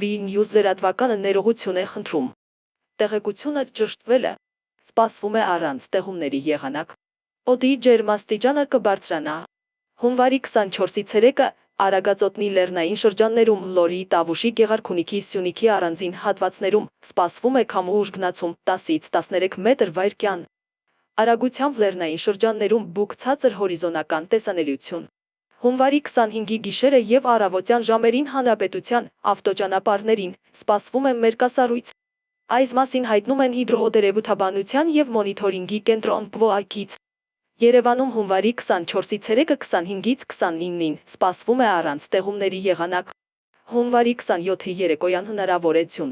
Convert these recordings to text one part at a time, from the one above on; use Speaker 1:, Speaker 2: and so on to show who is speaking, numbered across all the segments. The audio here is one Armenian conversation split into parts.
Speaker 1: V-News լրատվականը ներողություն է խնդրում։ Տեղեկությունը ճշտվել է։ Սպասվում է առանց տեղումների եղանակ։ Օդի ջերմաստիճանը կբարձրանա։ Հունվարի 24-ից 3-ը Արագածոտնի լեռնային շրջաններում, Լորի, Տավուշի, Գեղարքունիքի, Սյունիքի առանձին հատվածներում սպասվում է քամու ուժգնացում 10-ից 13 մետր/վայրկյան։ Արագությամբ լեռնային շրջաններում բուք ցածր հորիզոնական տեսանելիություն։ Հունվարի 25-ի գիշերը և առավոտյան ժամերին հանրապետության ավտոճանապարհներին սպասվում է մերկասառույց։ Այս մասին հայտնում են հիդրոօդերևութաբանության և մոնիթորինգի կենտրոն ՊՎԱԿ-ից։ Երևանում հունվարի 24-ից 3-ը 25-ից 29-ին սպասվում է առանց տեղումների եղանակ։ Հունվարի 27-ի երեկոյան հնարավոր է ձյուն։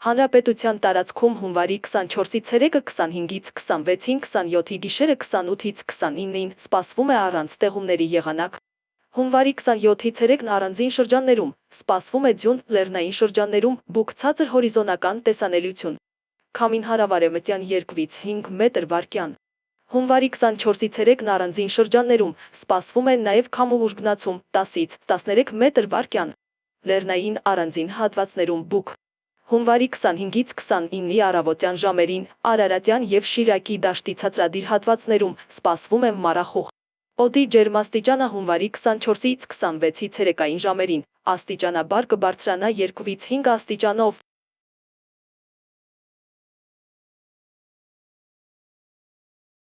Speaker 1: Հանրապետության տարածքում հունվարի 24-ից 3-ը 25-ից 26-ին, 27-ի գիշերը 28-ից 29-ին սպասվում է առանց տեղումների եղանակ։ Հունվարի 27-ից 3-ն առանձին շրջաններում սպասվում է ձյուն, լեռնային շրջաններում բուք ցածր հորիզոնական տեսանելիություն։ Քամին հարավարևմտյան 2-ից 5 մետր/վայրկյան։ Հունվարի 24-ից 3-ն առանձին շրջաններում սպասվում է նաև քամու ուժգնացում 10-ից 13 մետր/վայրկյան։ Լեռնային առանձին հատվածներում բուք։ Հունվարի 25-ից 29-ի առավոտյան ժամերին Արարատյան և Շիրակի դաշտի ցածրադիր հատվածներում սպասվում է մառախուղ։ Օդի ջերմաստիճանը հունվարի 24-ից 26-ի ցերեկային ժամերին աստիճանաբար կբարձրանա 2-ից 5 աստիճանով։